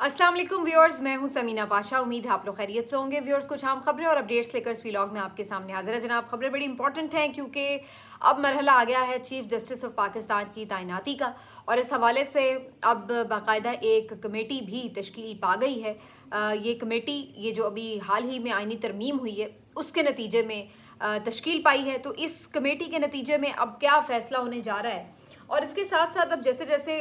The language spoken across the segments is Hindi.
अस्सलाम वालेकुम व्यूअर्स, मैं हूं समीना पाशा। उम्मीद है आप लोग खैरियत से होंगे। व्यूअर्स, कुछ आम खबरें और अपडेट्स लेकर इस व्लॉग में आपके सामने हाजिर है। जनाब, खबरें बड़ी इंपॉर्टेंट हैं क्योंकि अब मरहला आ गया है चीफ जस्टिस ऑफ पाकिस्तान की तैनाती का, और इस हवाले से अब बाकायदा एक कमेटी भी तश्कील पा गई है। ये कमेटी, ये जो अभी हाल ही में आइनी तरमीम हुई है उसके नतीजे में तश्कील पाई है। तो इस कमेटी के नतीजे में अब क्या फ़ैसला होने जा रहा है, और इसके साथ साथ अब जैसे जैसे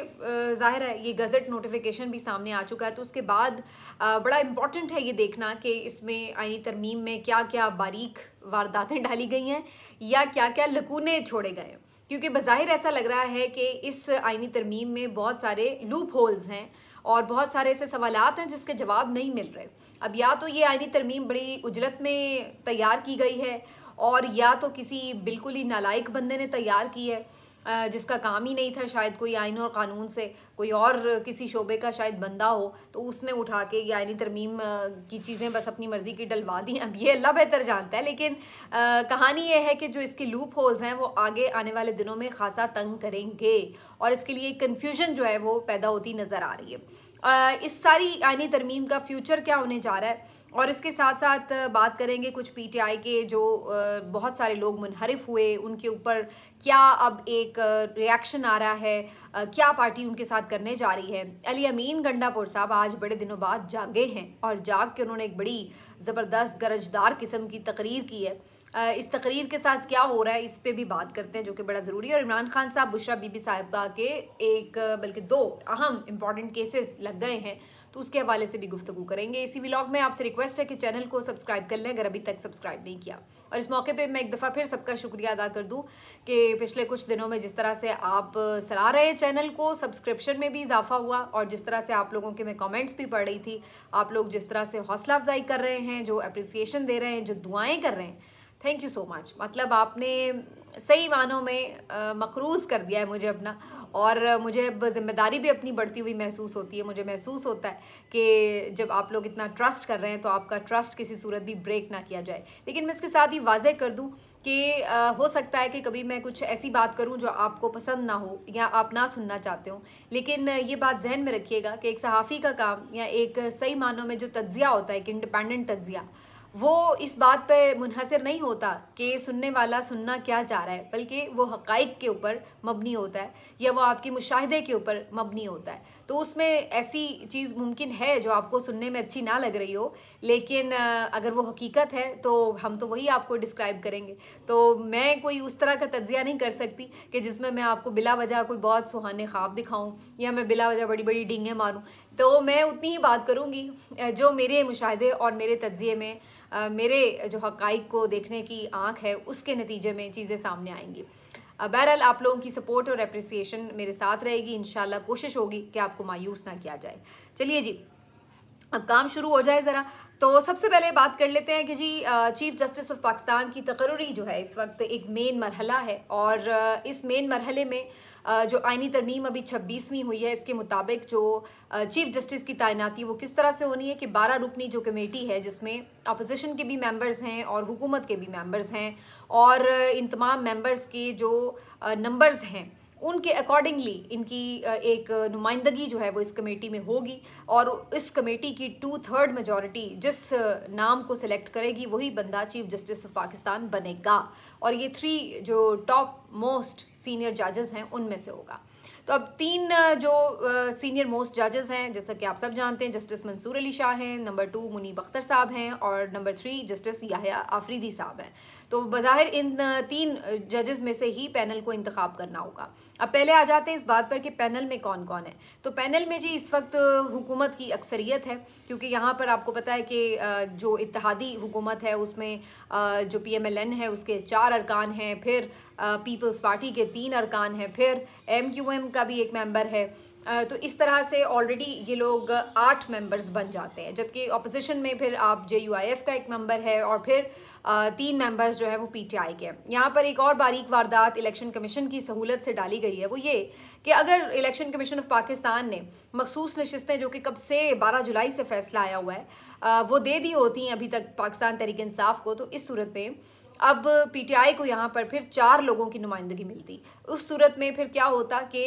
जाहिर है ये गज़ट नोटिफिकेशन भी सामने आ चुका है, तो उसके बाद बड़ा इम्पॉर्टेंट है ये देखना कि इसमें आईनी तरमीम में क्या क्या बारीक वारदातें डाली गई हैं या क्या क्या लकूने छोड़े गए हैं। क्योंकि बज़ाहिर ऐसा लग रहा है कि इस आईनी तरमीम में बहुत सारे लूप होल्स हैं और बहुत सारे ऐसे सवालात हैं जिसके जवाब नहीं मिल रहे। अब या तो ये आईनी तरमीम बड़ी उजलत में तैयार की गई है, और या तो किसी बिल्कुल ही नालायक बंदे ने तैयार की है जिसका काम ही नहीं था, शायद कोई आइन और कानून से कोई और किसी शोबे का शायद बंदा हो, तो उसने उठा के ये आइनी तरमीम की चीज़ें बस अपनी मर्ज़ी की डलवा दी। अब ये अल्लाह बेहतर जानता है, लेकिन कहानी ये है कि जो इसके लूप होल्स हैं वो आगे आने वाले दिनों में खासा तंग करेंगे, और इसके लिए कंफ्यूजन जो है वो पैदा होती नज़र आ रही है। इस सारी आइनी तरमीम का फ्यूचर क्या होने जा रहा है, और इसके साथ साथ बात करेंगे कुछ पीटीआई के जो बहुत सारे लोग मुनहरिफ हुए, उनके ऊपर क्या अब एक रिएक्शन आ रहा है, क्या पार्टी उनके साथ करने जा रही है। अली अमीन गंडापुर साहब आज बड़े दिनों बाद जागे हैं, और जाग के उन्होंने एक बड़ी ज़बरदस्त गरजदार किस्म की तकरीर की है। इस तकरीर के साथ क्या हो रहा है इस पे भी बात करते हैं, जो कि बड़ा ज़रूरी है। और इमरान खान साहब बुशरा बीबी साहिबा के एक बल्कि दो अहम इंपॉर्टेंट केसेस लग गए हैं, तो उसके हवाले से भी गुफ्तगू करेंगे। इसी व्लॉग में आपसे रिक्वेस्ट है कि चैनल को सब्सक्राइब कर लें अगर अभी तक सब्सक्राइब नहीं किया। और इस मौके पे मैं एक दफ़ा फिर सबका शुक्रिया अदा कर दूं कि पिछले कुछ दिनों में जिस तरह से आप सराह रहे हैं चैनल को, सब्सक्रिप्शन में भी इजाफा हुआ, और जिस तरह से आप लोगों के मैं कमेंट्स भी पढ़ रही थी, आप लोग जिस तरह से हौसला अफजाई कर रहे हैं, जो अप्रिसिएशन दे रहे हैं, जो दुआएँ कर रहे हैं, थैंक यू सो मच। मतलब आपने सही मानों में मकरूज़ कर दिया है मुझे अपना, और मुझे अब जिम्मेदारी भी अपनी बढ़ती हुई महसूस होती है। मुझे महसूस होता है कि जब आप लोग इतना ट्रस्ट कर रहे हैं तो आपका ट्रस्ट किसी सूरत भी ब्रेक ना किया जाए। लेकिन मैं इसके साथ ही वाज़े कर दूं कि हो सकता है कि कभी मैं कुछ ऐसी बात करूं जो आपको पसंद ना हो या आप ना सुनना चाहते हो, लेकिन ये बात जहन में रखिएगा कि एक सहाफ़ी का काम या एक सही मानों में जो तज्ज़िया होता है, एक इंडिपेंडेंट तज्ज़िया, वो इस बात पर मुनहसर नहीं होता कि सुनने वाला सुनना क्या चाह रहा है, बल्कि वो हक़ाइक़ के ऊपर मबनी होता है या वो आपके मुशाहिदे के ऊपर मबनी होता है। तो उसमें ऐसी चीज़ मुमकिन है जो आपको सुनने में अच्छी ना लग रही हो, लेकिन अगर वो हकीकत है तो हम तो वही आपको डिस्क्राइब करेंगे। तो मैं कोई उस तरह का तज्ज़िया नहीं कर सकती कि जिसमें मैं आपको बिला वजह कोई बहुत सुहाने ख्वाब दिखाऊं या मैं बिला वजह बड़ी बड़ी डींगें मारूं। तो मैं उतनी ही बात करूंगी जो मेरे मुशाहिदे और मेरे तज्ज़िये में मेरे जो हक़ाइक़ को देखने की आँख है उसके नतीजे में चीज़ें सामने आएंगी। बहरहाल आप लोगों की सपोर्ट और अप्रिसिएशन मेरे साथ रहेगी। इंशाल्लाह कोशिश होगी कि आपको मायूस ना किया जाए। चलिए जी, अब काम शुरू हो जाए ज़रा। तो सबसे पहले बात कर लेते हैं कि जी चीफ जस्टिस ऑफ पाकिस्तान की तकर्री जो है इस वक्त एक मेन मरहला है, और इस मेन मरहले में जो आइनी तरमीम अभी 26वीं हुई है, इसके मुताबिक जो चीफ जस्टिस की तैनाती वो किस तरह से होनी है कि 12 रुकनी जो कमेटी है जिसमें अपोजिशन के भी मेंबर्स हैं और हुकूमत के भी मेंबर्स हैं, और इन तमाम मेंबर्स के जो नंबर्स हैं उनके अकॉर्डिंगली इनकी एक नुमाइंदगी जो है वो इस कमेटी में होगी, और इस कमेटी की 2/3 मेजॉरिटी जिस नाम को सिलेक्ट करेगी वही बंदा चीफ जस्टिस ऑफ पाकिस्तान बनेगा, और ये 3 जो टॉप मोस्ट सीनियर जजेस हैं उनमें से होगा। तो अब 3 जो सीनियर मोस्ट जजेस हैं, जैसा कि आप सब जानते हैं, जस्टिस मंसूर अली शाह हैं, नंबर 2 मुनीब अख्तर साहब हैं, और नंबर 3 जस्टिस याहिया आफरीदी साहब हैं। तो बज़ाहिर इन 3 जजेस में से ही पैनल को इंतखाब करना होगा। अब पहले आ जाते हैं इस बात पर कि पैनल में कौन कौन है। तो पैनल में जी इस वक्त हुकूमत की अक्सरियत है, क्योंकि यहाँ पर आपको पता है कि जो इत्तेहादी हुकूमत है उसमें जो PMLN है उसके 4 अरकान हैं, फिर पीपल्स पार्टी के 3 अरकान हैं, फिर MQM का भी एक मेंबर है। तो इस तरह से ऑलरेडी ये लोग 8 मेंबर्स बन जाते हैं, जबकि अपोजिशन में फिर आप JUIF का एक मेंबर है, और फिर 3 मेंबर्स जो है वो PTI के हैं। यहाँ पर एक और बारीक वारदात इलेक्शन कमीशन की सहूलत से डाली गई है, वो ये कि अगर इलेक्शन कमीशन ऑफ पाकिस्तान ने मखसूस नशिस्तें जो कि कब से 12 जुलाई से फैसला आया हुआ है वो दे दी होती हैं अभी तक पाकिस्तान तहरीक इंसाफ को, तो इस सूरत में अब पीटीआई को यहाँ पर फिर 4 लोगों की नुमाइंदगी मिलती। उस सूरत में फिर क्या होता कि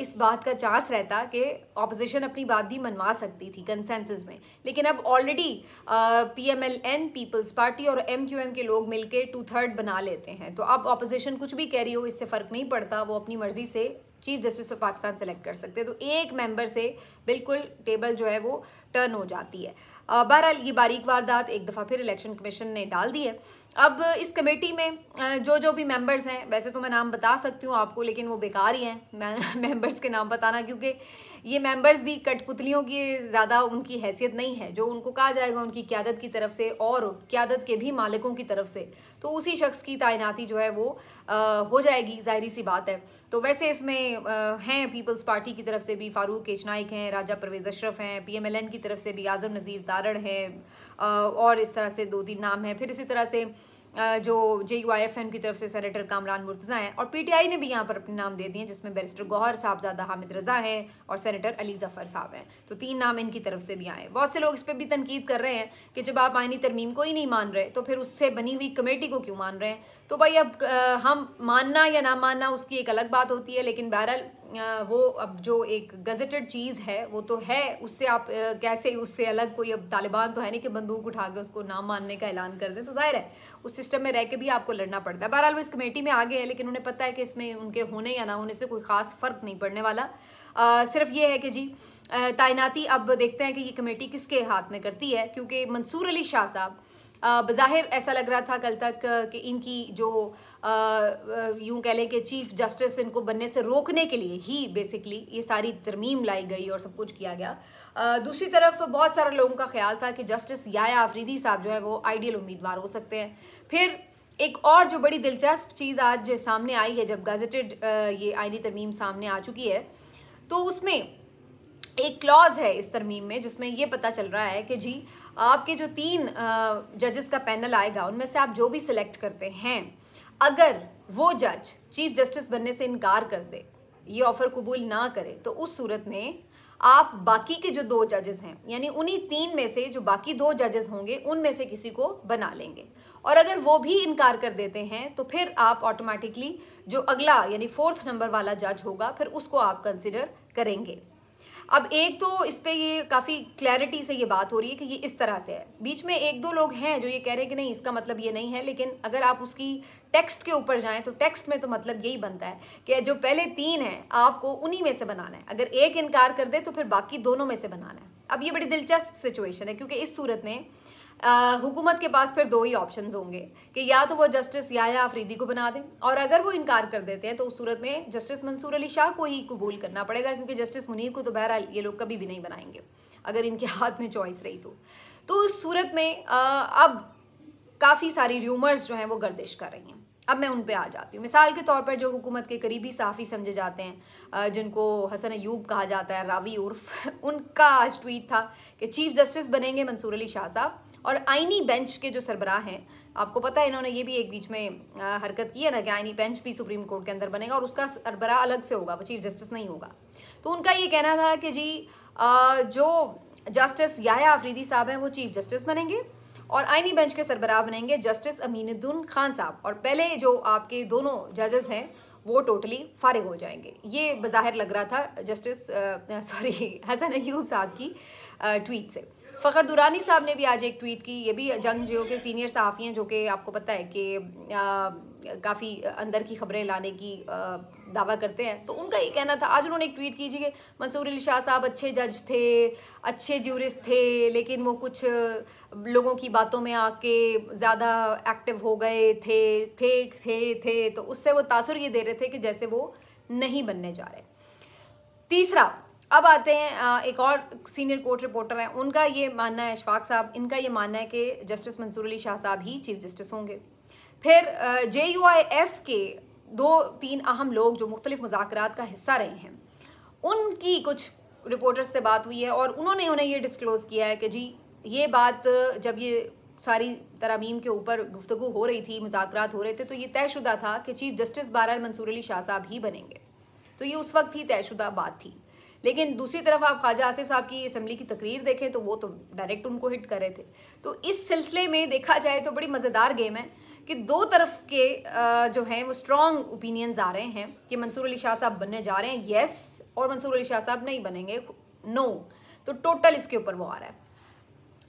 इस बात का चांस रहता कि ऑपोजिशन अपनी बात भी मनवा सकती थी कंसेंसस में, लेकिन अब ऑलरेडी पीएमएलएन, पीपल्स पार्टी और एमक्यूएम के लोग मिलके 2/3 बना लेते हैं। तो अब ऑपोजिशन कुछ भी कह रही हो इससे फ़र्क नहीं पड़ता, वो अपनी मर्जी से chief justice of Pakistan select कर सकते हैं। तो एक मेंबर से बिल्कुल टेबल जो है वो टर्न हो जाती है। बहरहाल ये बारीक वारदात एक दफ़ा फिर इलेक्शन कमीशन ने डाल दी है। अब इस कमेटी में जो भी मेंबर्स हैं, वैसे तो मैं नाम बता सकती हूँ आपको, लेकिन वो बेकार ही हैं मेंबर्स के नाम बताना, क्योंकि ये मेंबर्स भी कठपुतलियों की ज़्यादा उनकी हैसियत नहीं है। जो उनको कहा जाएगा उनकी क़यादत की तरफ से और क़यादत के भी मालिकों की तरफ से, तो उसी शख्स की तैनाती जो है वो हो जाएगी, ज़ाहिरी सी बात है। तो वैसे इसमें हैं पीपल्स पार्टी की तरफ से भी फारूक केचनाइक हैं, राजा परवेज़ अशरफ हैं, पीएमएलएन की तरफ से भी आज़म नज़ीर तारड़ हैं, और इस तरह से 2-3 नाम हैं। फिर इसी तरह से जो JUIFM की तरफ से सेनेटर कामरान मुर्तज़ा हैं, और पीटीआई ने भी यहाँ पर अपने नाम दे दिए हैं, जिसमें बैरिस्टर गौहर साहबजादा हामिद रज़ा हैं और सेनेटर अली ज़फ़र साहब हैं। तो 3 नाम इनकी तरफ से भी आए। बहुत से लोग इस पर भी तनकीद कर रहे हैं कि जब आप आईनी तरमीम को ही नहीं मान रहे तो फिर उससे बनी हुई कमेटी को क्यों मान रहे हैं। तो भाई अब हम मानना या ना मानना उसकी एक अलग बात होती है, लेकिन बहरहाल वो अब जो एक गजेटेड चीज़ है वो तो है, उससे आप कैसे उससे अलग, कोई अब तालिबान तो है नहीं कि बंदूक उठा के उसको ना मानने का ऐलान कर दें। तो जाहिर है उस सिस्टम में रह के भी आपको लड़ना पड़ता है। बहरहाल वो इस कमेटी में आगे है, लेकिन उन्हें पता है कि इसमें उनके होने या ना होने से कोई ख़ास फ़र्क नहीं पड़ने वाला। सिर्फ ये है कि जी तैनाती अब देखते हैं कि ये कमेटी किसके हाथ में करती है, क्योंकि मंसूर अली शाह साहब बज़ाहिर ऐसा लग रहा था कल तक कि इनकी जो यूँ कह लें कि चीफ जस्टिस इनको बनने से रोकने के लिए ही बेसिकली ये सारी तरमीम लाई गई और सब कुछ किया गया। दूसरी तरफ बहुत सारे लोगों का ख्याल था कि जस्टिस याया आफरीदी साहब जो है वो आइडियल उम्मीदवार हो सकते हैं। फिर एक और जो बड़ी दिलचस्प चीज़ आज सामने आई है, जब गजेटेड ये आईनी तरमीम सामने आ चुकी है, तो उसमें एक क्लॉज है इस तरमीम में जिसमें ये पता चल रहा है कि जी आपके जो 3 जजेस का पैनल आएगा उनमें से आप जो भी सिलेक्ट करते हैं, अगर वो जज चीफ जस्टिस बनने से इनकार कर दे, ये ऑफ़र कबूल ना करे, तो उस सूरत में आप बाकी के जो 2 जजेस हैं, यानी उन्हीं 3 में से जो बाकी 2 जजेस होंगे उनमें से किसी को बना लेंगे। और अगर वो भी इनकार कर देते हैं तो फिर आप ऑटोमेटिकली जो अगला यानी 4th नंबर वाला जज होगा फिर उसको आप कंसिडर करेंगे। अब एक तो इस पे ये काफ़ी क्लैरिटी से ये बात हो रही है कि ये इस तरह से है। बीच में 1-2 लोग हैं जो ये कह रहे हैं कि नहीं इसका मतलब ये नहीं है, लेकिन अगर आप उसकी टेक्स्ट के ऊपर जाएं तो टेक्स्ट में तो मतलब यही बनता है कि जो पहले 3 हैं आपको उन्हीं में से बनाना है, अगर एक इनकार कर दे तो फिर बाकी दोनों में से बनाना है। अब ये बड़ी दिलचस्प सिचुएशन है, क्योंकि इस सूरत में हुकूमत के पास फिर 2 ही ऑप्शंस होंगे कि या तो वो जस्टिस याया आफरीदी को बना दें, और अगर वो इनकार कर देते हैं तो उस सूरत में जस्टिस मंसूर अली शाह को ही कबूल करना पड़ेगा, क्योंकि जस्टिस मुनीर को तो बहरहाल ये लोग कभी भी नहीं बनाएंगे अगर इनके हाथ में चॉइस रही तो उस सूरत में अब काफ़ी सारी र्यूमर्स जो हैं वो गर्दिश कर रही हैं। अब मैं उन पे आ जाती हूँ। मिसाल के तौर पर जो हुकूमत के करीबी सहाफ़ी समझे जाते हैं, जिनको हसन अयूब कहा जाता है, रावी उर्फ, उनका आज ट्वीट था कि चीफ जस्टिस बनेंगे मंसूर अली शाह साहब, और आईनी बेंच के जो सरबराह हैं, आपको पता है इन्होंने ये भी एक बीच में हरकत की है ना कि आईनी बेंच भी सुप्रीम कोर्ट के अंदर बनेगा और उसका सरबराह अलग से होगा, वो चीफ जस्टिस नहीं होगा। तो उनका ये कहना था कि जी जो जस्टिस याया आफरीदी साहब हैं वो चीफ जस्टिस बनेंगे और आईनी बेंच के सरबराह बनेंगे जस्टिस अमीनुद्दीन खान साहब, और पहले जो आपके दोनों जजेस हैं वो टोटली फारिग हो जाएंगे। ये बज़ाहिर लग रहा था जस्टिस हसन अयूब साहब की ट्वीट से। फ़खर दुरानी साहब ने भी आज एक ट्वीट की, ये भी जंग के सीनियर सहाफ़ी हैं जो कि आपको पता है कि काफ़ी अंदर की खबरें लाने की दावा करते हैं। तो उनका ये कहना था, आज उन्होंने एक ट्वीट कीजिए कि मंसूर अली शाह साहब अच्छे जज थे, अच्छे ज्यूरिस्ट थे, लेकिन वो कुछ लोगों की बातों में आके ज़्यादा एक्टिव हो गए थे, तो उससे वो तासुर ये दे रहे थे कि जैसे वो नहीं बनने जा रहे। तीसरा, अब आते हैं एक और सीनियर कोर्ट रिपोर्टर हैं, उनका ये मानना है, अशफाक साहब, इनका ये मानना है कि जस्टिस मंसूर अली शाह साहब ही चीफ जस्टिस होंगे। फिर JUIF के 2-3 अहम लोग जो मुख्तलिफ मुज़ाकरात का हिस्सा रहे हैं, उनकी कुछ रिपोर्टर्स से बात हुई है और उन्होंने उन्हें ये डिस्क्लोज़ किया है कि जी ये बात जब ये सारी तरमीम के ऊपर गुफ्तगू हो रही थी, मुज़ाकरात हो रहे थे, तो ये तयशुदा था कि चीफ जस्टिस बहरहाल मंसूर अली शाह साहब ही बनेंगे। तो ये उस वक्त ही तयशुदा बात थी। लेकिन दूसरी तरफ आप ख्वाजा आसिफ साहब की असम्बली की तकरीर देखें तो वो तो डायरेक्ट उनको हिट कर रहे थे। तो इस सिलसिले में देखा जाए तो बड़ी मज़ेदार गेम है कि दो तरफ के जो हैं वो स्ट्रॉन्ग ओपिनियंस आ रहे हैं कि मंसूर अली शाह साहब बनने जा रहे हैं, येस, और मंसूर अली शाह साहब नहीं बनेंगे, नो। तो टोटल इसके ऊपर वो आ रहा है।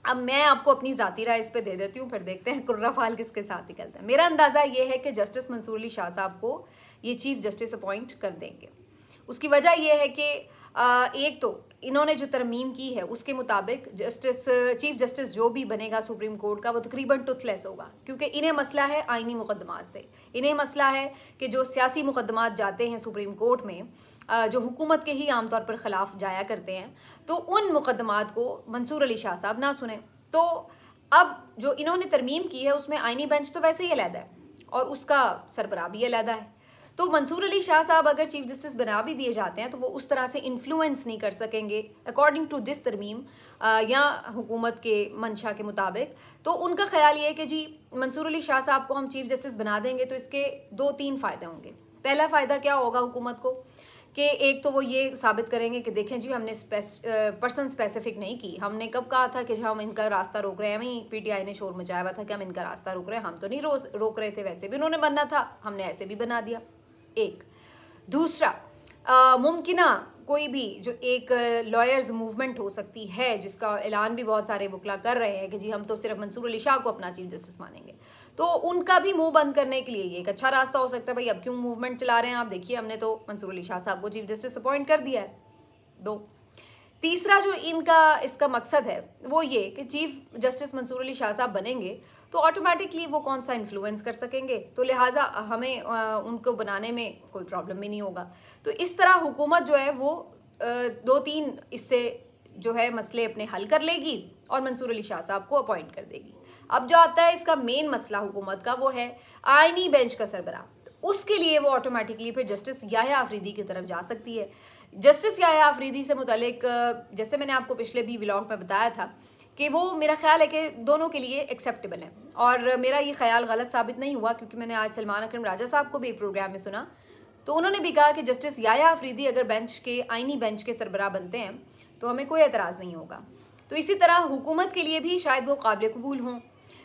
अब मैं आपको अपनी ज़ाती राय इस पे दे देती हूँ, फिर देखते हैं कुर्रा फाल किसके साथ निकलता है। मेरा अंदाज़ा ये है कि जस्टिस मंसूर अली शाह साहब को ये चीफ जस्टिस अपॉइंट कर देंगे। उसकी वजह यह है कि एक तो इन्होंने जो तरमीम की है उसके मुताबिक चीफ जस्टिस जो भी बनेगा सुप्रीम कोर्ट का वो तकरीबन टुथलेस होगा, क्योंकि इन्हें मसला है आइनी मुकदमात से। इन्हें मसला है कि जो सियासी मुकदमात जाते हैं सुप्रीम कोर्ट में, जो हुकूमत के ही आमतौर पर ख़िलाफ़ जाया करते हैं, तो उन मुकदमात को मंसूर अली शाह साहब ना सुने। तो अब जो इन्होंने तरमीम की है उसमें आइनी बेंच तो वैसे ही अलहदा है और उसका सरबराह भी अलहदा है। तो मंसूर अली शाह साहब अगर चीफ जस्टिस बना भी दिए जाते हैं तो वो उस तरह से इन्फ्लुएंस नहीं कर सकेंगे अकॉर्डिंग टू दिस तरमीम या हुकूमत के मंशा के मुताबिक। तो उनका ख्याल ये है कि जी मंसूर अली शाह साहब को हम चीफ जस्टिस बना देंगे तो इसके 2-3 फ़ायदे होंगे। पहला फ़ायदा क्या होगा हुकूमत को कि एक तो वो ये साबित करेंगे कि देखें जी हमने पर्सन स्पेसिफिक नहीं की। हमने कब कहा था कि हम इनका रास्ता रोक रहे हैं, वहीं पीटीआई ने शोर मचाया हुआ था कि हम इनका रास्ता रोक रहे हैं, हम तो नहीं रोक रहे थे, वैसे भी उन्होंने बनना था, हमने ऐसे भी बना दिया। एक दूसरा मुमकिना कोई भी जो एक लॉयर्स मूवमेंट हो सकती है जिसका ऐलान भी बहुत सारे वकला कर रहे हैं कि जी हम तो सिर्फ मंसूर अली शाह को अपना चीफ जस्टिस मानेंगे, तो उनका भी मुंह बंद करने के लिए ये एक अच्छा रास्ता हो सकता है। भाई अब क्यों मूवमेंट चला रहे हैं आप, देखिए हमने तो मंसूर अली शाह साहब को चीफ जस्टिस अपॉइंट कर दिया है। 2, तीसरा जो इनका इसका मकसद है वो ये कि चीफ जस्टिस मंसूर अली शाह साहब बनेंगे तो ऑटोमेटिकली वो कौन सा इन्फ्लुएंस कर सकेंगे, तो लिहाजा हमें उनको बनाने में कोई प्रॉब्लम भी नहीं होगा। तो इस तरह हुकूमत जो है वो 2-3 इससे जो है मसले अपने हल कर लेगी और मंसूर अली शाह साहब को अपॉइंट कर देगी। अब जो आता है इसका मेन मसला हुकूमत का वो है आइनी बेंच का सरबराह। तो उसके लिए वो ऑटोमेटिकली फिर जस्टिस याह्या आफरीदी की तरफ जा सकती है। जस्टिस याह्या आफरीदी से मुतालिक जैसे मैंने आपको पिछले भी व्लॉग में बताया था कि वो मेरा ख्याल है कि दोनों के लिए एक्सेप्टेबल है, और मेरा ये ख्याल गलत साबित नहीं हुआ क्योंकि मैंने आज सलमान अकरम राजा साहब को भी प्रोग्राम में सुना तो उन्होंने भी कहा कि जस्टिस याह्या आफरीदी अगर बेंच के आइनी बेंच के सरबराह बनते हैं तो हमें कोई एतराज़ नहीं होगा। तो इसी तरह हुकूमत के लिए भी शायद वो काबिल कबूल हों।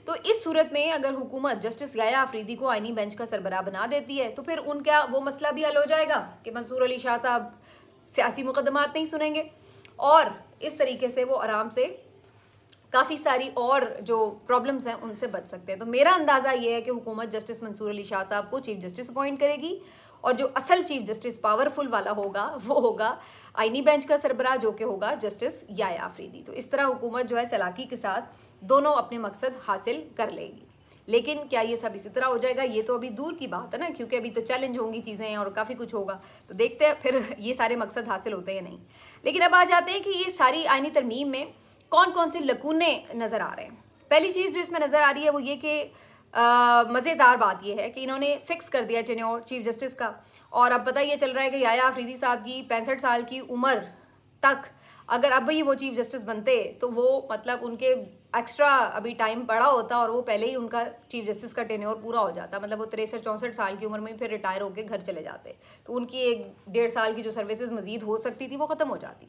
तो इस सूरत में अगर हुकूमत जस्टिस याह्या आफरीदी को आइनी बेंच का सरबराह बना देती है तो फिर उनका वो मसला भी हल हो जाएगा कि मंसूर अली शाह साहब सियासी मुकदमात नहीं सुनेंगे, और इस तरीके से वो आराम से काफ़ी सारी और जो प्रॉब्लम्स हैं उनसे बच सकते हैं। तो मेरा अंदाज़ा ये है कि हुकूमत जस्टिस मंसूर अली शाह साहब को चीफ जस्टिस अपॉइंट करेगी और जो असल चीफ जस्टिस पावरफुल वाला होगा वो होगा आइनी बेंच का सरबराह जो कि होगा जस्टिस याह्या आफरीदी। तो इस तरह हुकूमत जो है चालाकी के साथ दोनों अपने मकसद हासिल कर लेगी। लेकिन क्या ये सब इसी तरह हो जाएगा, ये तो अभी दूर की बात है ना, क्योंकि अभी तो चैलेंज होंगी चीज़ें और काफ़ी कुछ होगा। तो देखते हैं फिर ये सारे मकसद हासिल होते हैं या नहीं। लेकिन अब आ जाते हैं कि ये सारी आइनी तरमीम में कौन कौन से लकूने नज़र आ रहे हैं। पहली चीज़ जो इसमें नज़र आ रही है वो ये कि मज़ेदार बात यह है कि इन्होंने फिक्स कर दिया टेन्योर चीफ जस्टिस का, और अब पता ये चल रहा है कि याह्या आफरीदी साहब की 65 साल की उम्र तक अगर अब ही वो चीफ जस्टिस बनते तो वो मतलब उनके एक्स्ट्रा अभी टाइम पड़ा होता और वो पहले ही उनका चीफ जस्टिस का टेन्योर पूरा हो जाता, मतलब वो 63-64 साल की उम्र में फिर रिटायर होकर घर चले जाते, तो उनकी 1-1.5 साल की जो सर्विसेज मजीद हो सकती थी वो ख़त्म हो जाती।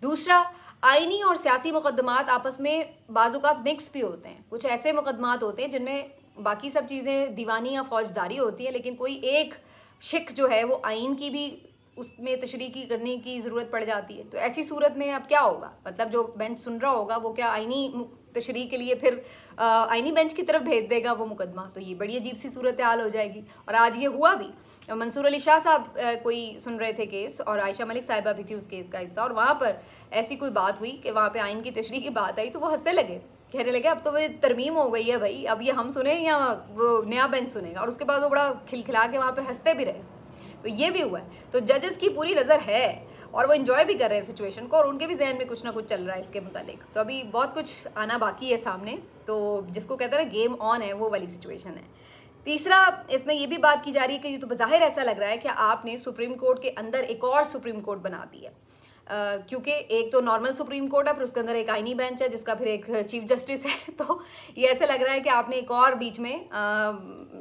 दूसरा, आइनी और सियासी मुकदमात आपस में बाज़-औक़ात मिक्स भी होते हैं। कुछ ऐसे मुकदमात होते हैं जिनमें बाकी सब चीज़ें दीवानी या फौजदारी होती है, लेकिन कोई एक शिक जो है वो आइन की भी उसमें तशरीकी करने की ज़रूरत पड़ जाती है। तो ऐसी सूरत में अब क्या होगा, मतलब जो बेंच सुन रहा होगा वो क्या आइनी तशरीह के लिए फिर आइनी बेंच की तरफ भेज देगा वो मुकदमा, तो ये बड़ी अजीब सी सूरत हाल हो जाएगी। और आज ये हुआ भी, मंसूर अली शाह साहब कोई सुन रहे थे केस और आयशा मलिक साहिबा भी थी उस केस का हिस्सा, और वहाँ पर ऐसी कोई बात हुई कि वहाँ पर आइन की तशरीह की बात आई तो वो हंसने लगे, कहने लगे अब तो वो तरमीम हो गई है भाई, अब ये हम सुने या वो नया बेंच सुनेगा, और उसके बाद वो बड़ा खिलखिला के वहाँ पर हंसते भी रहे। तो ये भी हुआ है। तो जजेस की पूरी नज़र है और वो इन्जॉय भी कर रहे हैं सिचुएशन को, और उनके भी जहन में कुछ ना कुछ चल रहा है इसके मुतालिक। तो अभी बहुत कुछ आना बाकी है सामने, तो जिसको कहते हैं ना गेम ऑन है, वो वाली सिचुएशन है। तीसरा, इसमें ये भी बात की जा रही है कि ये तो बज़ाहिर ऐसा लग रहा है कि आपने सुप्रीम कोर्ट के अंदर एक और सुप्रीम कोर्ट बना दी है, क्योंकि एक तो नॉर्मल सुप्रीम कोर्ट है, फिर उसके अंदर एक आइनी बेंच है जिसका फिर एक चीफ जस्टिस है। तो ये ऐसे लग रहा है कि आपने एक और बीच में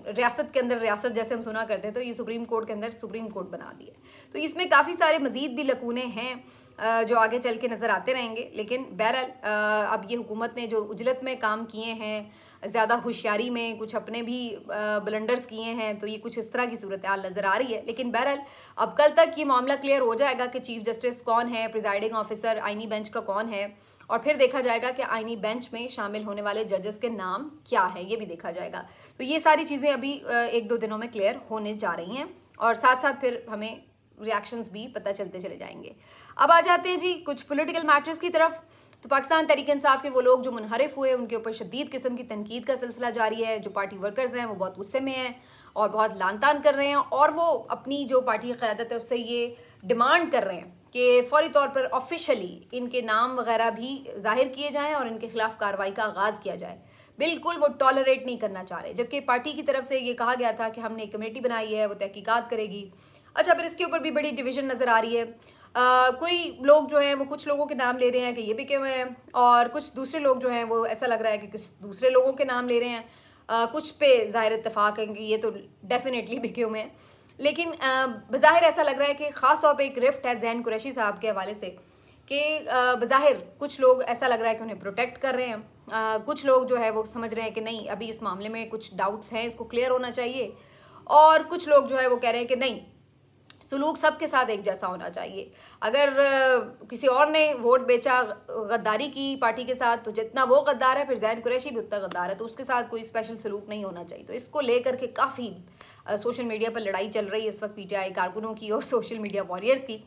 रियासत के अंदर रियासत जैसे हम सुना करते हैं, तो ये सुप्रीम कोर्ट के अंदर सुप्रीम कोर्ट बना दिया। तो इसमें काफ़ी सारे मज़ीद भी लकूने हैं जो आगे चल के नज़र आते रहेंगे। लेकिन बहरहाल अब ये हुकूमत ने जो उजलत में काम किए हैं, ज़्यादा होशियारी में कुछ अपने भी ब्लंडर्स किए हैं, तो ये कुछ इस तरह की सूरत हाल नज़र आ रही है। लेकिन बहरहाल अब कल तक ये मामला क्लियर हो जाएगा कि चीफ जस्टिस कौन है, प्रिजाइडिंग ऑफिसर आईनी बेंच का कौन है, और फिर देखा जाएगा कि आईनी बेंच में शामिल होने वाले जजेस के नाम क्या है, ये भी देखा जाएगा। तो ये सारी चीज़ें अभी 1-2 दिनों में क्लियर होने जा रही हैं, और साथ साथ फिर हमें रिएक्शंस भी पता चलते चले जाएंगे। अब आ जाते हैं जी कुछ पॉलिटिकल मैटर्स की तरफ। तो पाकिस्तान तहरीक इंसाफ के वो लोग जो मुनहरिफ हुए, उनके ऊपर शदीद किस्म की तनकीद का सिलसिला जारी है। जो पार्टी वर्कर्स हैं वो बहुत गुस्से में हैं और बहुत लान तान कर रहे हैं, और वो अपनी जो पार्टी की क़यादत है उससे ये डिमांड कर रहे हैं कि फौरी तौर पर ऑफिशियली इनके नाम वगैरह भी जाहिर किए जाएँ और इनके खिलाफ कार्रवाई का आगाज़ किया जाए। बिल्कुल वो टॉलरेट नहीं करना चाह रहे, जबकि पार्टी की तरफ से ये कहा गया था कि हमने एक कमेटी बनाई है, वो तहकीकात करेगी। अच्छा, फिर इसके ऊपर भी बड़ी डिवीज़न नज़र आ रही है। कोई लोग जो हैं वो कुछ लोगों के नाम ले रहे हैं कि ये बिके हुए हैं, और कुछ दूसरे लोग जो हैं वो ऐसा लग रहा है कि किस दूसरे लोगों के नाम ले रहे हैं। कुछ पे ज़ाहिर इत्तेफाक है कि ये तो डेफिनेटली बिके हुए हैं, लेकिन बज़ाहिर ऐसा लग रहा है कि ख़ास तौर पे एक रिफ्ट है ज़हन कुरैशी साहब के हवाले से कि बज़ाहिर कुछ लोग ऐसा लग रहा है कि उन्हें प्रोटेक्ट कर रहे हैं। कुछ लोग जो है वो समझ रहे हैं कि नहीं, अभी इस मामले में कुछ डाउट्स हैं, इसको क्लियर होना चाहिए, और कुछ लोग जो है वो कह रहे हैं कि नहीं, सलूक सबके साथ एक जैसा होना चाहिए। अगर किसी और ने वोट बेचा गद्दारी की पार्टी के साथ, तो जितना वो गद्दार है फिर ज़ैन कुरैशी भी उतना गद्दार है, तो उसके साथ कोई स्पेशल सलूक नहीं होना चाहिए। तो इसको लेकर के काफ़ी सोशल मीडिया पर लड़ाई चल रही है इस वक्त पीटीआई कारकुनों की और सोशल मीडिया वॉरियर्स की।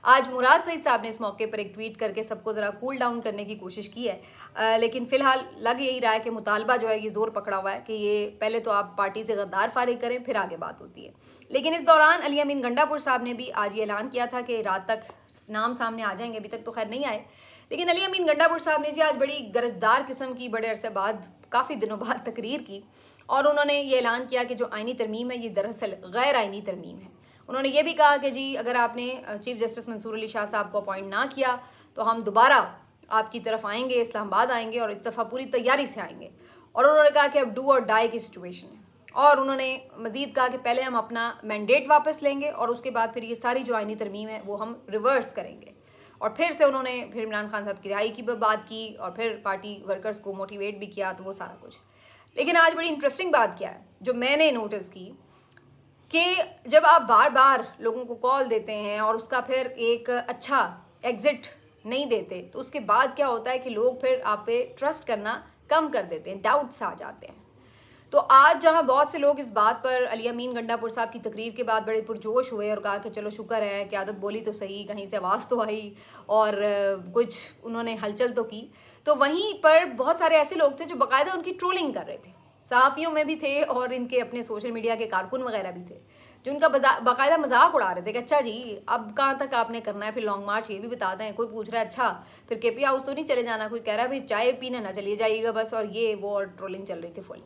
आज मुराद सईद साहब ने इस मौके पर एक ट्वीट करके सबको ज़रा कूल डाउन करने की कोशिश की है, लेकिन फ़िलहाल लग यही रहा है कि मुतालबा जो है ये ज़ोर पकड़ा हुआ है कि ये पहले तो आप पार्टी से गद्दार फारिग करें, फिर आगे बात होती है। लेकिन इस दौरान अली अमीन गंडापुर साहब ने भी आज ये ऐलान किया था कि रात तक नाम सामने आ जाएंगे। अभी तक तो खैर नहीं आए, लेकिन अली अमीन गंडापुर साहब ने जी आज बड़ी गरजदार किस्म की, बड़े अरसे बाद, काफ़ी दिनों बाद तकरीर की, और उन्होंने ये ऐलान किया कि जो आइनी तरमीम है ये दरअसल गैर आइनी तरमीम है। उन्होंने ये भी कहा कि जी अगर आपने चीफ जस्टिस मंसूर अली शाह साहब को अपॉइंट ना किया तो हम दोबारा आपकी तरफ आएंगे, इस्लामाबाद आएंगे, और इस दफ़ा पूरी तैयारी से आएंगे। और उन्होंने कहा कि अब डू और डाई की सिचुएशन है, और उन्होंने मज़ीद कहा कि पहले हम अपना मैंडेट वापस लेंगे और उसके बाद फिर ये सारी जो आइनी तरमीम है वो हम रिवर्स करेंगे। और फिर से उन्होंने फिर इमरान खान साहब की रिहाई की बात की, और फिर पार्टी वर्कर्स को मोटिवेट भी किया, तो वो सारा कुछ। लेकिन आज बड़ी इंटरेस्टिंग बात क्या है जो मैंने नोटिस की, कि जब आप बार बार लोगों को कॉल देते हैं और उसका फिर एक अच्छा एग्जिट नहीं देते, तो उसके बाद क्या होता है कि लोग फिर आप पे ट्रस्ट करना कम कर देते हैं, डाउट्स आ जाते हैं। तो आज जहां बहुत से लोग इस बात पर अली अमीन गंडापुर साहब की तकरीर के बाद बड़े पुरजोश हुए और कहा कि चलो शुक्र है कि आदत बोली तो सही, कहीं से आवाज़ तो आई और कुछ उन्होंने हलचल तो की, तो वहीं पर बहुत सारे ऐसे लोग थे जो बाकायदा उनकी ट्रोलिंग कर रहे थे। सहाफ़ियों में भी थे और इनके अपने सोशल मीडिया के कारकुन वगैरह भी थे जो उनका बाकायदा मजाक उड़ा रहे थे कि अच्छा जी अब कहाँ तक आपने करना है, फिर लॉन्ग मार्च ये भी बता दें। कोई पूछ रहा है अच्छा फिर केपी हाउस तो नहीं चले जाना, कोई कह रहा है भाई चाय पीने ना चलिए जाइएगा बस, और ये वो, और ट्रोलिंग चल रही थी फुल।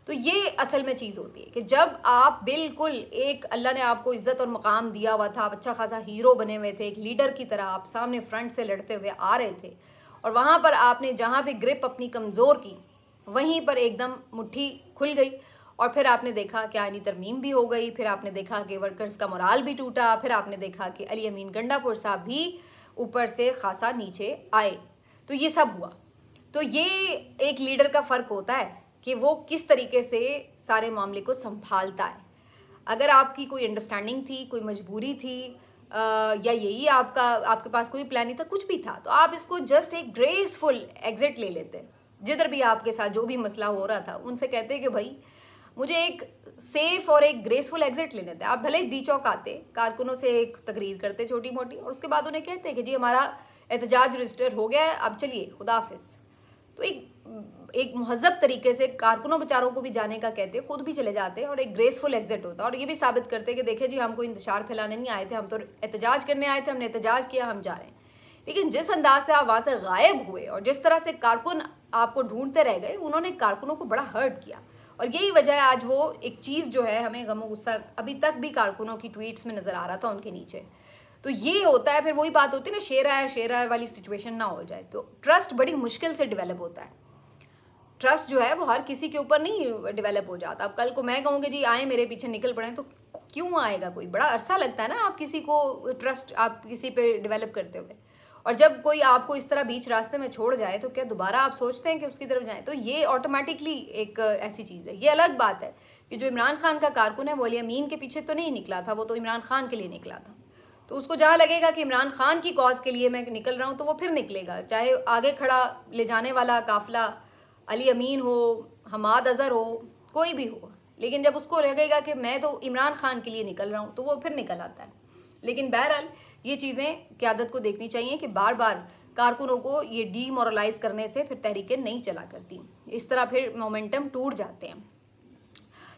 तो ये असल में चीज़ होती है कि जब आप बिल्कुल एक अल्लाह ने आपको इज़्ज़त और मकाम दिया हुआ था, आप अच्छा खासा हीरो बने हुए थे, एक लीडर की तरह आप सामने फ्रंट से लड़ते हुए आ रहे थे, और वहाँ पर आपने जहाँ पे ग्रिप अपनी कमज़ोर की वहीं पर एकदम मुट्ठी खुल गई, और फिर आपने देखा कि आईनी तरमीम भी हो गई, फिर आपने देखा कि वर्कर्स का मोराल भी टूटा, फिर आपने देखा कि अली अमीन गंडापुर साहब भी ऊपर से खासा नीचे आए। तो ये सब हुआ। तो ये एक लीडर का फ़र्क होता है कि वो किस तरीके से सारे मामले को संभालता है। अगर आपकी कोई अंडरस्टैंडिंग थी, कोई मजबूरी थी, या यही आपके पास कोई प्लान नहीं था, कुछ भी था, तो आप इसको जस्ट एक ग्रेसफुल एग्जिट ले लेते। जिधर भी आपके साथ जो भी मसला हो रहा था उनसे कहते कि भाई मुझे एक सेफ और एक ग्रेसफुल एग्जिट लेने थे। आप भले डी चौक आते, कारकुनों से एक तकरीर करते छोटी मोटी, और उसके बाद उन्हें कहते कि जी हमारा एहतजाज रजिस्टर हो गया है, अब चलिए खुदा हाफिज़। तो एक मुहज़्ज़ब तरीके से कारकुनों बेचारों को भी जाने का कहते, खुद भी चले जाते, और एक ग्रेसफुल एग्जिट होता, और ये भी साबित करते कि देखिए जी हम कोई इंतशार फैलाने नहीं आए थे, हम तो एहतजाज करने आए थे, हमने एहतजाज किया, हम जा रहे हैं। लेकिन जिस अंदाज से आप वहाँ से गायब हुए और जिस तरह से कारकुन आपको ढूंढते रह गए, उन्होंने कारकुनों को बड़ा हर्ट किया, और यही वजह है आज वो एक चीज़ जो है हमें गम गुस्सा अभी तक भी कारकुनों की ट्वीट्स में नज़र आ रहा था उनके नीचे। तो ये होता है, फिर वही बात होती है ना, शेर आया वाली सिचुएशन ना हो जाए। तो ट्रस्ट बड़ी मुश्किल से डेवलप होता है। ट्रस्ट जो है वो हर किसी के ऊपर नहीं डेवलप हो जाता। अब कल को मैं कहूँ कि जी आए मेरे पीछे निकल पड़े, तो क्यों आएगा कोई? बड़ा अरसा लगता है ना आप किसी को ट्रस्ट आप किसी पे डेवलप करते हुए। और जब कोई आपको इस तरह बीच रास्ते में छोड़ जाए तो क्या दोबारा आप सोचते हैं कि उसकी तरफ जाएं? तो ये ऑटोमेटिकली एक ऐसी चीज़ है। ये अलग बात है कि जो इमरान खान का कारकुन है वो अली अमीन के पीछे तो नहीं निकला था, वो तो इमरान खान के लिए निकला था। तो उसको जहाँ लगेगा कि इमरान खान की कॉज के लिए मैं निकल रहा हूँ तो वो फिर निकलेगा, चाहे आगे खड़ा ले जाने वाला काफिला अली अमीन हो, हमाद अजहर हो, कोई भी हो। लेकिन जब उसको लगेगा कि मैं तो इमरान खान के लिए निकल रहा हूँ तो वो फिर निकल आता है। लेकिन बहरहाल ये चीज़ें क़यादत को देखनी चाहिए कि बार बार कारकुनों को ये डीमोरलाइज करने से फिर तहरीकें नहीं चला करती, इस तरह फिर मोमेंटम टूट जाते हैं।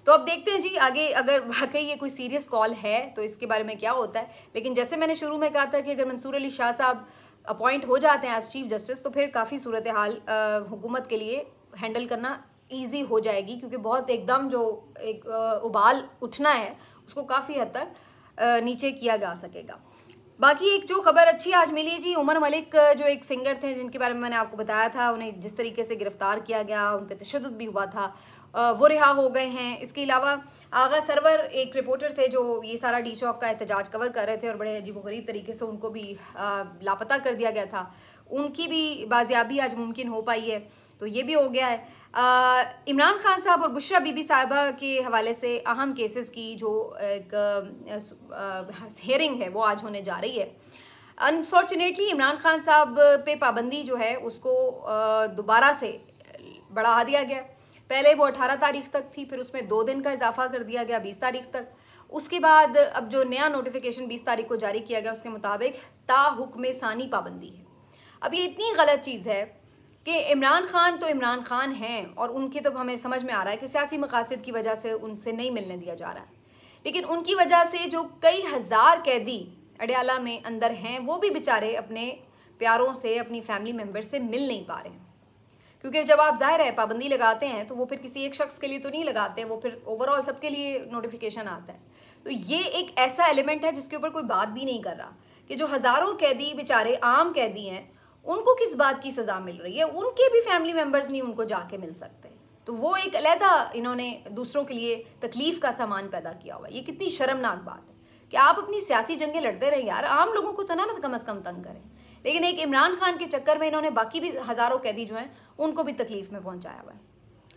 तो अब देखते हैं जी आगे, अगर वाकई ये कोई सीरियस कॉल है तो इसके बारे में क्या होता है। लेकिन जैसे मैंने शुरू में कहा था कि अगर मंसूर अली शाह साहब अपॉइंट हो जाते हैं एज चीफ जस्टिस तो फिर काफ़ी सूरत हाल हुकूमत के लिए हैंडल करना ईजी हो जाएगी, क्योंकि बहुत एकदम जो एक उबाल उठना है उसको काफ़ी हद तक नीचे किया जा सकेगा। बाकी एक जो खबर अच्छी आज मिली जी, उमर मलिक जो एक सिंगर थे जिनके बारे में मैंने आपको बताया था, उन्हें जिस तरीके से गिरफ्तार किया गया, उन पर तशद्दुद भी हुआ था, वो रिहा हो गए हैं। इसके अलावा आगा सरवर एक रिपोर्टर थे जो ये सारा डी चौक का एहतजाज कवर कर रहे थे और बड़े अजीबोगरीब तरीके से उनको भी लापता कर दिया गया था, उनकी भी बाजियाबी आज मुमकिन हो पाई है, तो ये भी हो गया है। इमरान खान साहब और बुशरा बीबी साहिबा के हवाले से अहम केसेस की जो एक हेयरिंग है वो आज होने जा रही है। अनफॉर्चुनेटली इमरान खान साहब पे पाबंदी जो है उसको दोबारा से बढ़ा दिया गया। पहले वो 18 तारीख तक थी, फिर उसमें 2 दिन का इजाफा कर दिया गया 20 तारीख तक। उसके बाद अब जो नया नोटिफिकेशन 20 तारीख को जारी किया गया उसके मुताबिक ता हुक्म सानी पाबंदी है। अब ये इतनी गलत चीज़ है कि इमरान खान तो इमरान खान हैं और उनके तो हमें समझ में आ रहा है कि सियासी मकासद की वजह से उनसे नहीं मिलने दिया जा रहा है, लेकिन उनकी वजह से जो कई हज़ार कैदी अडयाला में अंदर हैं वो भी बेचारे अपने प्यारों से, अपनी फैमिली मेम्बर से मिल नहीं पा रहे हैं। क्योंकि जब आप ज़ाहिर है पाबंदी लगाते हैं तो वो फिर किसी एक शख्स के लिए तो नहीं लगाते, वो फिर ओवरऑल सबके लिए नोटिफिकेशन आता है। तो ये एक ऐसा एलिमेंट है जिसके ऊपर कोई बात भी नहीं कर रहा कि जो हज़ारों कैदी बेचारे आम कैदी हैं उनको किस बात की सज़ा मिल रही है, उनके भी फैमिली मेम्बर्स नहीं उनको जाके मिल सकते। तो वो एक अलहदा इन्होंने दूसरों के लिए तकलीफ़ का सामान पैदा किया हुआ है। ये कितनी शर्मनाक बात है कि आप अपनी सियासी जंगें लड़ते रहें यार, आम लोगों को तो ना कम अज़ कम तंग करें। लेकिन एक इमरान खान के चक्कर में इन्होंने बाकी भी हज़ारों कैदी जो हैं उनको भी तकलीफ़ में पहुंचाया हुआ है।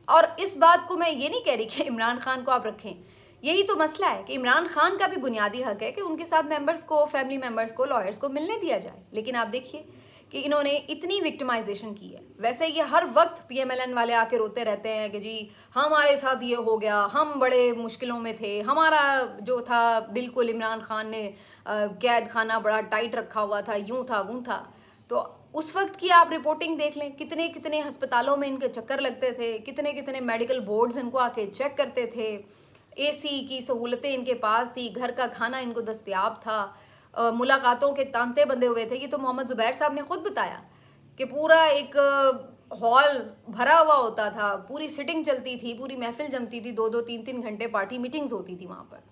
और इस बात को मैं ये नहीं कह रही कि इमरान खान को आप रखें, यही तो मसला है कि इमरान खान का भी बुनियादी हक है कि उनके साथ मेंबर्स को, फैमिली मेंबर्स को, लॉयर्स को मिलने दिया जाए। लेकिन आप देखिए कि इन्होंने इतनी विक्टिमाइजेशन की है। वैसे ये हर वक्त PMLN वाले आके रोते रहते हैं कि जी हमारे साथ ये हो गया, हम बड़े मुश्किलों में थे, हमारा जो था बिल्कुल इमरान खान ने कैद खाना बड़ा टाइट रखा हुआ था, यूं था वूं था। तो उस वक्त की आप रिपोर्टिंग देख लें, कितने कितने अस्पतालों में इनके चक्कर लगते थे, कितने कितने मेडिकल बोर्ड्स इनको आके चेक करते थे, AC की सहूलतें इनके पास थी, घर का खाना इनको दस्तयाब था, मुलाकातों के तांते बंधे हुए थे। ये तो मोहम्मद ज़ुबैर साहब ने खुद बताया कि पूरा एक हॉल भरा हुआ होता था, पूरी सिटिंग चलती थी, पूरी महफिल जमती थी, 2-2, 3-3 घंटे पार्टी मीटिंग्स होती थी वहाँ पर।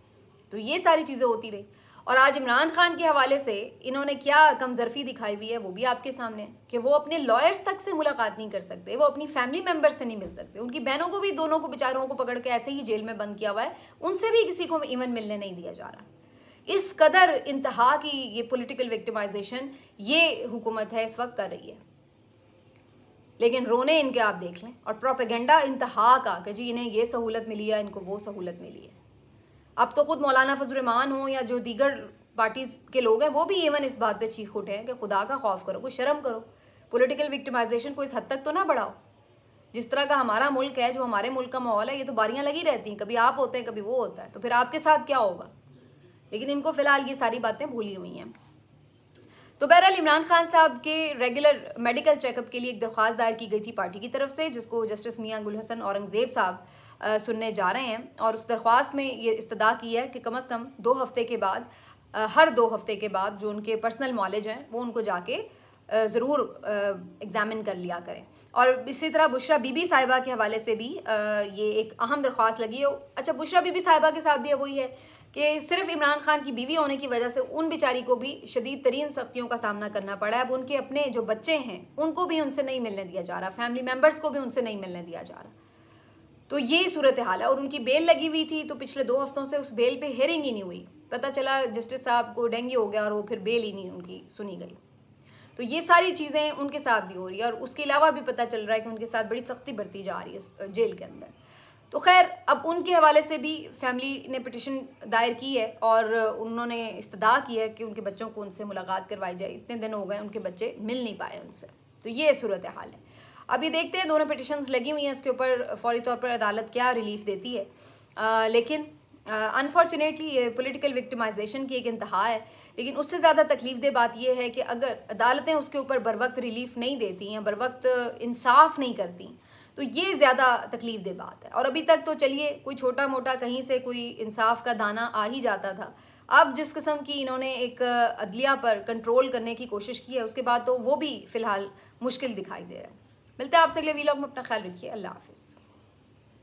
तो ये सारी चीज़ें होती रही। और आज इमरान खान के हवाले से इन्होंने क्या कमजरफी दिखाई हुई है वो भी आपके सामने है कि वो अपने लॉयर्स तक से मुलाकात नहीं कर सकते, वो अपनी फैमिली मेम्बर से नहीं मिल सकते, उनकी बहनों को भी, दोनों को बेचारों को पकड़ के ऐसे ही जेल में बंद किया हुआ है, उनसे भी किसी को इवन मिलने नहीं दिया जा रहा। इस कदर इंतहा की ये पॉलिटिकल विक्टिमाइजेशन ये हुकूमत है इस वक्त कर रही है। लेकिन रोने इनके आप देख लें, और प्रोपेगेंडा इंतहा का कि जी इन्हें ये सहूलत मिली है, इनको वो सहूलत मिली है। अब तो खुद मौलाना फजल रहमान हो या जो दीगर पार्टीज के लोग हैं वो भी इवन इस बात पे चीख उठे हैं कि खुदा का खौफ करो, कुछ शर्म करो, पॉलिटिकल विक्टिमाइजेशन को इस हद तक तो ना बढ़ाओ। जिस तरह का हमारा मुल्क है, जो हमारे मुल्क का माहौल है, ये तो बारियां लगी रहती हैं, कभी आप होते हैं कभी वो होता है, तो फिर आपके साथ क्या होगा। लेकिन इनको फिलहाल ये सारी बातें भूली हुई हैं। तो बहरहाल इमरान खान साहब के रेगुलर मेडिकल चेकअप के लिए एक दरख्वास्त दायर की गई थी पार्टी की तरफ से, जिसको जस्टिस मियां गुल हसन औरंगजेब साहब सुनने जा रहे हैं। और उस दरख्वास्त में ये इस्तदा की है कि कम अज़ कम 2 हफ्ते के बाद, हर 2 हफ्ते के बाद जो उनके पर्सनल मॉलेज हैं वो उनको जाके ज़रूर एग्ज़ामिन कर लिया करें। और इसी तरह बुशरा बीबी साहिबा के हवाले से भी ये एक अहम दरख्वास्त लगी है। अच्छा, बुशरा बीबी साहिबा के साथ भी वही है कि सिर्फ इमरान खान की बीवी होने की वजह से उन बेचारी को भी शदीद तरीन सख्तियों का सामना करना पड़ा है। अब उनके अपने जो बच्चे हैं उनको भी उनसे नहीं मिलने दिया जा रहा, फैमिली मेम्बर्स को भी उनसे नहीं मिलने दिया जा रहा। तो ये सूरत हाल है। और उनकी बेल लगी हुई थी, तो पिछले 2 हफ्तों से उस बेल पे हेयरिंग ही नहीं हुई। पता चला जस्टिस साहब को डेंगू हो गया और वो फिर बेल ही नहीं उनकी सुनी गई। तो ये सारी चीज़ें उनके साथ भी हो रही है और उसके अलावा भी पता चल रहा है कि उनके साथ बड़ी सख्ती बरती जा रही है जेल के अंदर। तो खैर अब उनके हवाले से भी फैमिली ने पिटिशन दायर की है और उन्होंने इस्तदा की है कि उनके बच्चों को उनसे मुलाकात करवाई जाए। इतने दिन हो गए उनके बच्चे मिल नहीं पाए उनसे। तो ये सूरत हाल है। अभी देखते हैं, दोनों पिटिशन्स लगी हुई हैं, इसके ऊपर फौरी तौर पर अदालत क्या रिलीफ देती है। लेकिन अनफॉर्चुनेटली ये पॉलिटिकल विक्टिमाइजेशन की एक इंतहा है। लेकिन उससे ज़्यादा तकलीफ दे बात यह है कि अगर अदालतें उसके ऊपर बर वक्त रिलीफ नहीं देती हैं, बर वक्त इंसाफ नहीं करती, तो ये ज़्यादा तकलीफ दे बात है। और अभी तक तो चलिए कोई छोटा मोटा कहीं से कोई इंसाफ का दाना आ ही जाता था। अब जिस किस्म की इन्होंने एक अदलिया पर कंट्रोल करने की कोशिश की है, उसके बाद तो वो भी फ़िलहाल मुश्किल दिखाई दे रहा है। मिलते हैं आपसे अगले वीलॉग में। अपना ख्याल रखिए। अल्लाह हाफिज़।